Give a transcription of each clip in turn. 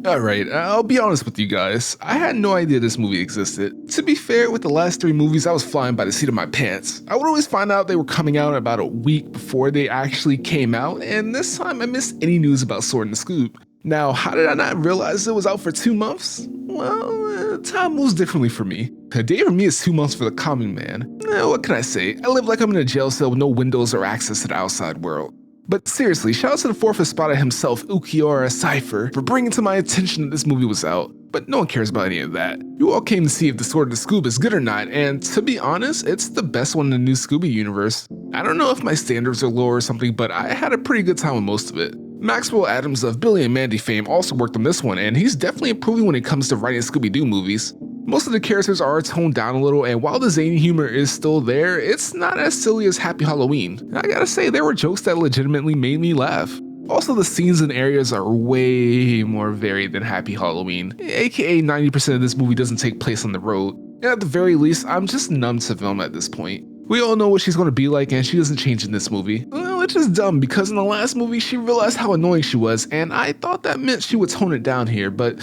Alright, I'll be honest with you guys, I had no idea this movie existed. To be fair, with the last 3 movies I was flying by the seat of my pants. I would always find out they were coming out about a week before they actually came out, and this time I missed any news about Sword and Scoob. Now, how did I not realize it was out for 2 months? Well, time moves differently for me. A day for me is 2 months for the common man. What can I say? I live like I'm in a jail cell with no windows or access to the outside world. But seriously, shout out to the fourth spotted himself, Ukiora Cypher, for bringing to my attention that this movie was out. But no one cares about any of that. You all came to see if the Sword of the Scoob is good or not, and to be honest, it's the best one in the new Scooby universe. I don't know if my standards are low or something, but I had a pretty good time with most of it. Maxwell Adams of Billy and Mandy fame also worked on this one, and he's definitely improving when it comes to writing Scooby-Doo movies. Most of the characters are toned down a little, and while the zany humor is still there, it's not as silly as Happy Halloween. And I gotta say, there were jokes that legitimately made me laugh. Also, the scenes and areas are way more varied than Happy Halloween, aka 90% of this movie doesn't take place on the road. And at the very least, I'm just numb to Velma at this point. We all know what she's going to be like, and she doesn't change in this movie. Well, which is dumb, because in the last movie she realized how annoying she was, and I thought that meant she would tone it down here, but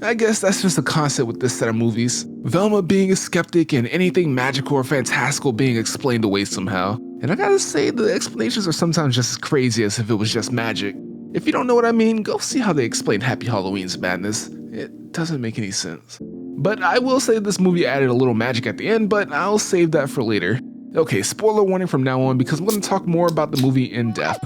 I guess that's just a concept with this set of movies. Velma being a skeptic and anything magical or fantastical being explained away somehow. And I gotta say, the explanations are sometimes just as crazy as if it was just magic. If you don't know what I mean, go see how they explain Happy Halloween's madness. It doesn't make any sense. But I will say this movie added a little magic at the end, but I'll save that for later. Okay, spoiler warning from now on because I'm going to talk more about the movie in depth.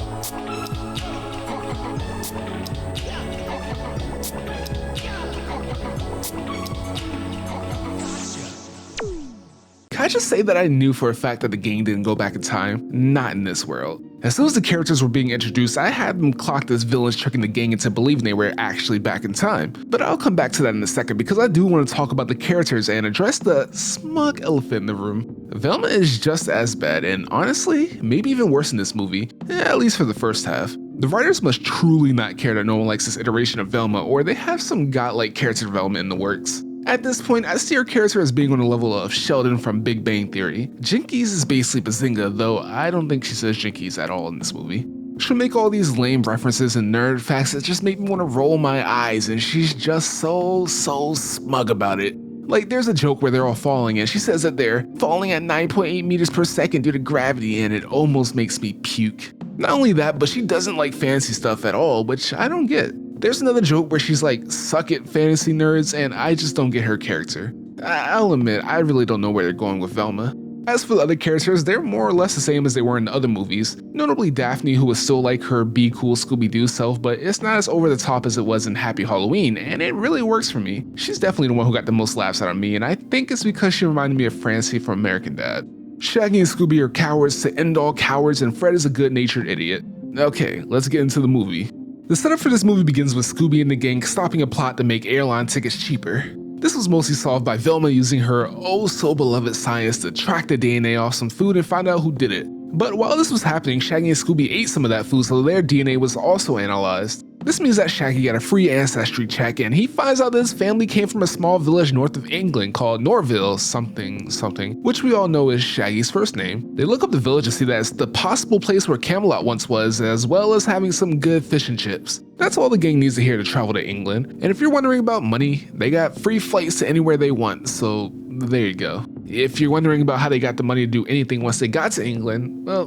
Can I just say that I knew for a fact that the gang didn't go back in time? Not in this world. As soon as the characters were being introduced, I had them clocked as villains tricking the gang into believing they were actually back in time. But I'll come back to that in a second because I do want to talk about the characters and address the smug elephant in the room. Velma is just as bad and honestly, maybe even worse in this movie, at least for the first half. The writers must truly not care that no one likes this iteration of Velma, or they have some godlike character development in the works. At this point, I see her character as being on the level of Sheldon from Big Bang Theory. Jinkies is basically Bazinga, though I don't think she says Jinkies at all in this movie. She'll make all these lame references and nerd facts that just make me want to roll my eyes, and she's just so smug about it. Like, there's a joke where they're all falling, and she says that they're falling at 9.8 meters per second due to gravity, and it almost makes me puke. Not only that, but she doesn't like fantasy stuff at all, which I don't get. There's another joke where she's like, suck it fantasy nerds, and I just don't get her character. I'll admit, I really don't know where they're going with Velma. As for the other characters, they're more or less the same as they were in the other movies, notably Daphne, who is still like her be cool Scooby-Doo self, but it's not as over the top as it was in Happy Halloween, and it really works for me. She's definitely the one who got the most laughs out of me, and I think it's because she reminded me of Francie from American Dad. Shaggy and Scooby are cowards to end all cowards, and Fred is a good-natured idiot. Okay, let's get into the movie. The setup for this movie begins with Scooby and the gang stopping a plot to make airline tickets cheaper. This was mostly solved by Velma using her oh-so-beloved science to track the DNA off some food and find out who did it. But while this was happening, Shaggy and Scooby ate some of that food, so their DNA was also analyzed. This means that Shaggy got a free ancestry check, and he finds out that his family came from a small village north of England called Norville something, which we all know is Shaggy's first name. They look up the village and see that it's the possible place where Camelot once was, as well as having some good fish and chips. That's all the gang needs to hear to travel to England, and if you're wondering about money, they got free flights to anywhere they want, so there you go. If you're wondering about how they got the money to do anything once they got to England, well,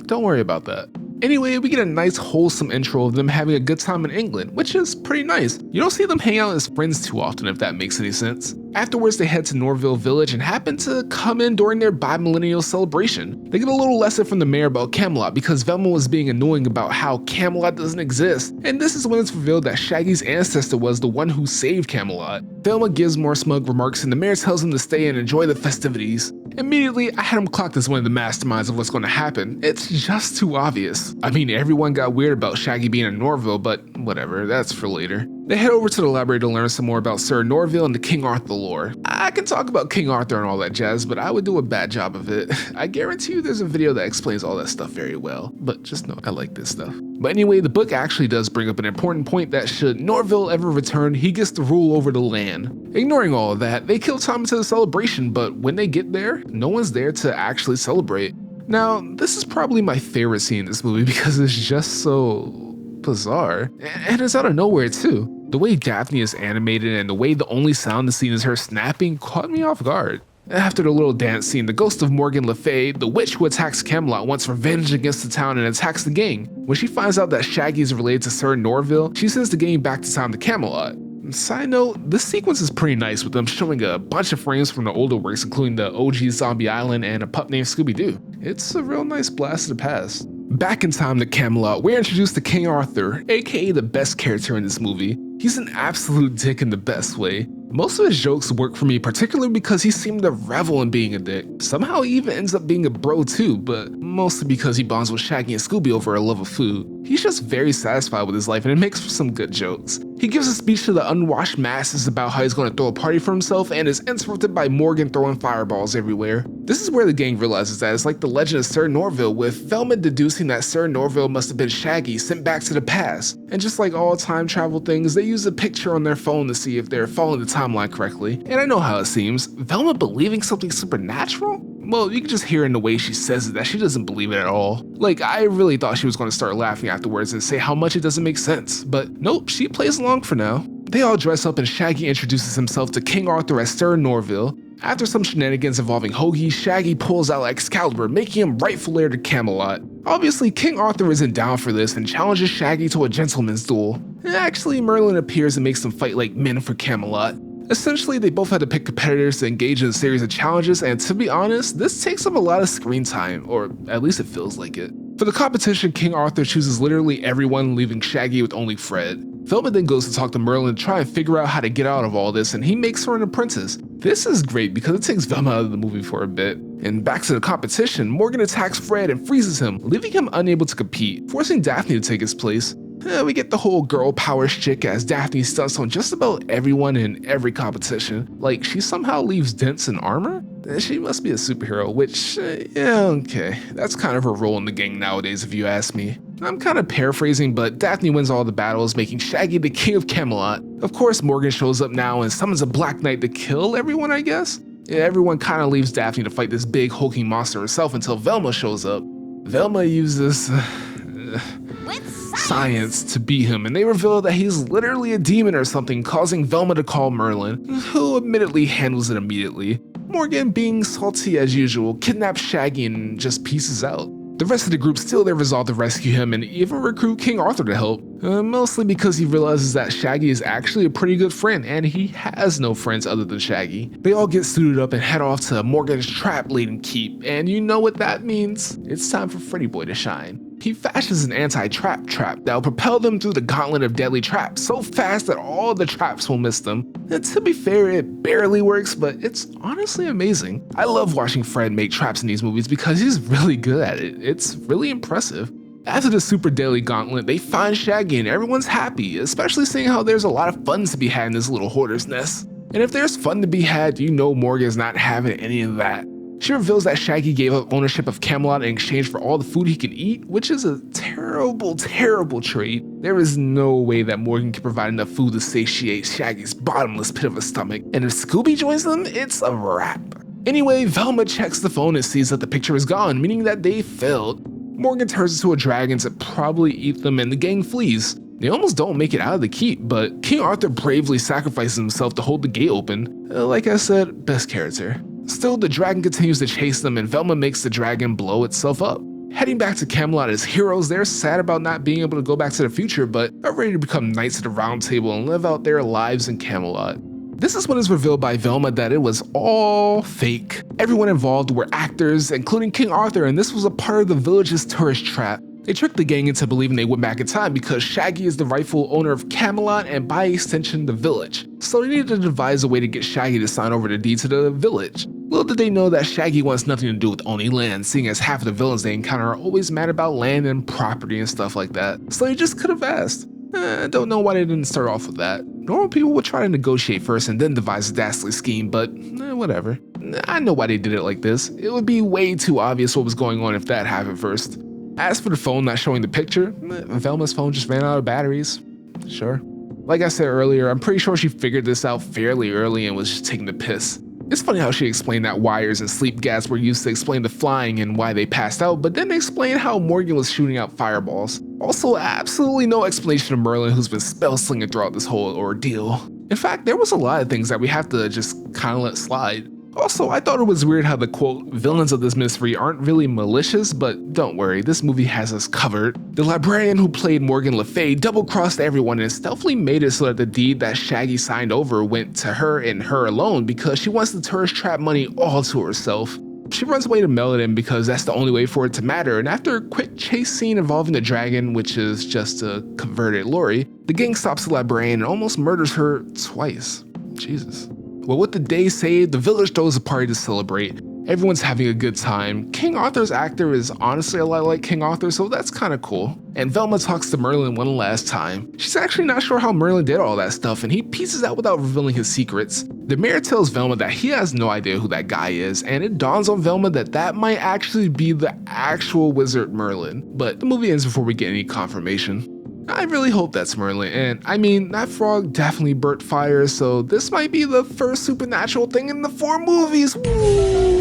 don't worry about that. Anyway, we get a nice wholesome intro of them having a good time in England, which is pretty nice. You don't see them hang out as friends too often, if that makes any sense. Afterwards, they head to Norville Village and happen to come in during their bi-millennial celebration. They get a little lesson from the mayor about Camelot because Velma was being annoying about how Camelot doesn't exist, and this is when it's revealed that Shaggy's ancestor was the one who saved Camelot. Velma gives more smug remarks and the mayor tells them to stay and enjoy the festivities. Immediately, I had him clocked as one of the masterminds of what's going to happen. It's just too obvious. I mean, everyone got weird about Shaggy being in Norville, but whatever, that's for later. They head over to the library to learn some more about Sir Norville and the King Arthur lore. I can talk about King Arthur and all that jazz, but I would do a bad job of it. I guarantee you there's a video that explains all that stuff very well, but just know I like this stuff. But anyway, the book actually does bring up an important point that should Norville ever return, he gets to rule over the land. Ignoring all of that, they kill time into the celebration, but when they get there, no one's there to actually celebrate. Now, this is probably my favorite scene in this movie because it's just so bizarre, and it's out of nowhere too. The way Daphne is animated and the way the only sound in the scene is her snapping caught me off guard. After the little dance scene, the ghost of Morgan Le Fay, the witch who attacks Camelot, wants revenge against the town and attacks the gang. When she finds out that Shaggy is related to Sir Norville, she sends the gang back to town to Camelot. Side note, this sequence is pretty nice with them showing a bunch of frames from the older works, including the OG Zombie Island and a pup named Scooby-Doo. It's a real nice blast of the past. Back in time to Camelot, we're introduced to King Arthur, aka the best character in this movie. He's an absolute dick in the best way. Most of his jokes work for me, particularly because he seemed to revel in being a dick. Somehow he even ends up being a bro too, but mostly because he bonds with Shaggy and Scooby over a love of food. He's just very satisfied with his life and it makes for some good jokes. He gives a speech to the unwashed masses about how he's going to throw a party for himself and is interrupted by Morgan throwing fireballs everywhere. This is where the gang realizes that it's like the legend of Sir Norville, with Velma deducing that Sir Norville must have been Shaggy sent back to the past. And just like all time travel things, they use a picture on their phone to see if they're following the timeline correctly. And I know how it seems. Velma believing something supernatural? Well, you can just hear in the way she says it that she doesn't believe it at all. Like, I really thought she was going to start laughing afterwards and say how much it doesn't make sense, but nope, she plays along for now. They all dress up and Shaggy introduces himself to King Arthur as Sir Norville. After some shenanigans involving Hoagie, Shaggy pulls out Excalibur, making him rightful heir to Camelot. Obviously, King Arthur isn't down for this and challenges Shaggy to a gentleman's duel. Actually, Merlin appears and makes them fight like men for Camelot. Essentially, they both had to pick competitors to engage in a series of challenges, and to be honest, this takes up a lot of screen time, or at least it feels like it. For the competition, King Arthur chooses literally everyone, leaving Shaggy with only Fred. Velma then goes to talk to Merlin to try and figure out how to get out of all this, and he makes her an apprentice. This is great because it takes Velma out of the movie for a bit. And back to the competition, Morgan attacks Fred and freezes him, leaving him unable to compete, forcing Daphne to take his place. We get the whole girl power shtick as Daphne stunts on just about everyone in every competition. Like, she somehow leaves dents in armor? She must be a superhero, which, yeah, okay. That's kind of her role in the gang nowadays if you ask me. I'm kind of paraphrasing, but Daphne wins all the battles, making Shaggy the king of Camelot. Of course, Morgan shows up now and summons a Black Knight to kill everyone, I guess? Yeah, everyone kind of leaves Daphne to fight this big hulking monster herself until Velma shows up. Velma uses science to beat him, and they reveal that he's literally a demon or something, causing Velma to call Merlin, who admittedly handles it immediately. Morgan, being salty as usual, kidnaps Shaggy and just pieces out. The rest of the group steal their resolve to rescue him and even recruit King Arthur to help, mostly because he realizes that Shaggy is actually a pretty good friend and he has no friends other than Shaggy. They all get suited up and head off to Morgan's trap-laden keep, and you know what that means. It's time for Freddy Boy to shine. He fashions an anti-trap trap that will propel them through the gauntlet of deadly traps so fast that all the traps will miss them. And to be fair, it barely works, but it's honestly amazing. I love watching Fred make traps in these movies because he's really good at it. It's really impressive. After the super deadly gauntlet, they find Shaggy and everyone's happy, especially seeing how there's a lot of fun to be had in this little hoarder's nest. And if there's fun to be had, you know Morgan's not having any of that. She reveals that Shaggy gave up ownership of Camelot in exchange for all the food he can eat, which is a terrible, terrible trait. There is no way that Morgan can provide enough food to satiate Shaggy's bottomless pit of a stomach, and if Scooby joins them, it's a wrap. Anyway, Velma checks the phone and sees that the picture is gone, meaning that they failed. Morgan turns into a dragon to probably eat them, and the gang flees. They almost don't make it out of the keep, but King Arthur bravely sacrifices himself to hold the gate open. Like I said, best character. Still, the dragon continues to chase them and Velma makes the dragon blow itself up. Heading back to Camelot as heroes, they're sad about not being able to go back to the future, but are ready to become knights of the round table and live out their lives in Camelot. This is when it's revealed by Velma that it was all fake. Everyone involved were actors, including King Arthur, and this was a part of the village's tourist trap. They tricked the gang into believing they went back in time because Shaggy is the rightful owner of Camelot and by extension the village. So they needed to devise a way to get Shaggy to sign over the deed to the village. Little did they know that Shaggy wants nothing to do with owning land, seeing as half of the villains they encounter are always mad about land and property and stuff like that. So they just could have asked. Don't know why they didn't start off with that. Normal people would try to negotiate first and then devise a dastardly scheme, but whatever. I know why they did it like this. It would be way too obvious what was going on if that happened first. As for the phone not showing the picture, Velma's phone just ran out of batteries. Sure. Like I said earlier, I'm pretty sure she figured this out fairly early and was just taking the piss. It's funny how she explained that wires and sleep gas were used to explain the flying and why they passed out, but then explained how Morgan was shooting out fireballs. Also, absolutely no explanation of Merlin, who's been spell slinging throughout this whole ordeal. In fact, there was a lot of things that we have to just kinda let slide. Also, I thought it was weird how the quote, villains of this mystery aren't really malicious, but don't worry, this movie has us covered. The librarian who played Morgan Le Fay double-crossed everyone and stealthily made it so that the deed that Shaggy signed over went to her and her alone because she wants the tourist trap money all to herself. She runs away to Melodin because that's the only way for it to matter, and after a quick chase scene involving the dragon, which is just a converted Lori, the gang stops the librarian and almost murders her twice. Jesus. Well, with the day saved, the village throws a party to celebrate. Everyone's having a good time. King Arthur's actor is honestly a lot like King Arthur, so that's kinda cool. And Velma talks to Merlin one last time. She's actually not sure how Merlin did all that stuff, and he pieces out without revealing his secrets. The mayor tells Velma that he has no idea who that guy is, and it dawns on Velma that that might actually be the actual wizard Merlin. But the movie ends before we get any confirmation. I really hope that's Merlin, and I mean, that frog definitely burnt fire, so this might be the first supernatural thing in the 4 movies. Woo!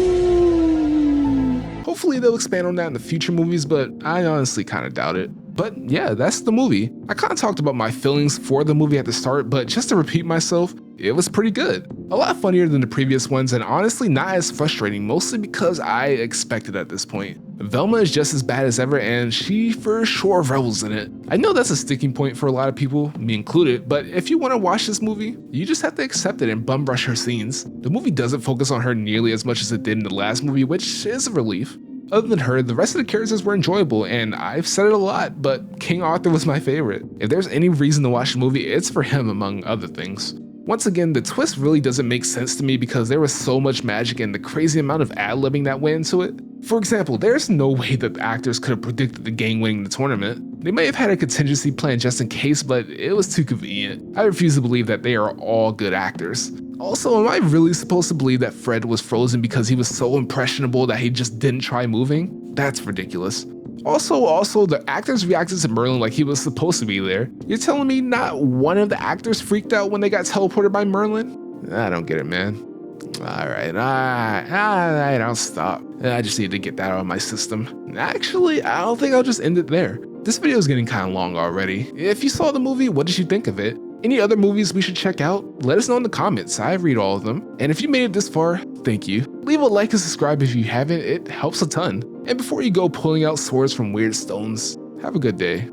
Hopefully they'll expand on that in the future movies, but I honestly kinda doubt it. But yeah, that's the movie. I kinda talked about my feelings for the movie at the start, but just to repeat myself, it was pretty good. A lot funnier than the previous ones, and honestly not as frustrating, mostly because I expected at this point. Velma is just as bad as ever, and she for sure revels in it. I know that's a sticking point for a lot of people, me included, but if you want to watch this movie, you just have to accept it and bum rush her scenes. The movie doesn't focus on her nearly as much as it did in the last movie, which is a relief. Other than her, the rest of the characters were enjoyable, and I've said it a lot, but King Arthur was my favorite. If there's any reason to watch the movie, it's for him among other things. Once again, the twist really doesn't make sense to me because there was so much magic and the crazy amount of ad-libbing that went into it. For example, there's no way that the actors could have predicted the gang winning the tournament. They may have had a contingency plan just in case, but it was too convenient. I refuse to believe that they are all good actors. Also, am I really supposed to believe that Fred was frozen because he was so impressionable that he just didn't try moving? That's ridiculous. Also, the actors reacted to Merlin like he was supposed to be there. You're telling me not one of the actors freaked out when they got teleported by Merlin? I don't get it, man. Alright, I'll stop. I just need to get that out of my system. Actually, I don't think I'll just end it there. This video is getting kind of long already. If you saw the movie, what did you think of it? Any other movies we should check out? Let us know in the comments, I read all of them. And if you made it this far, thank you. Leave a like and subscribe if you haven't, it helps a ton. And before you go pulling out swords from weird stones, have a good day.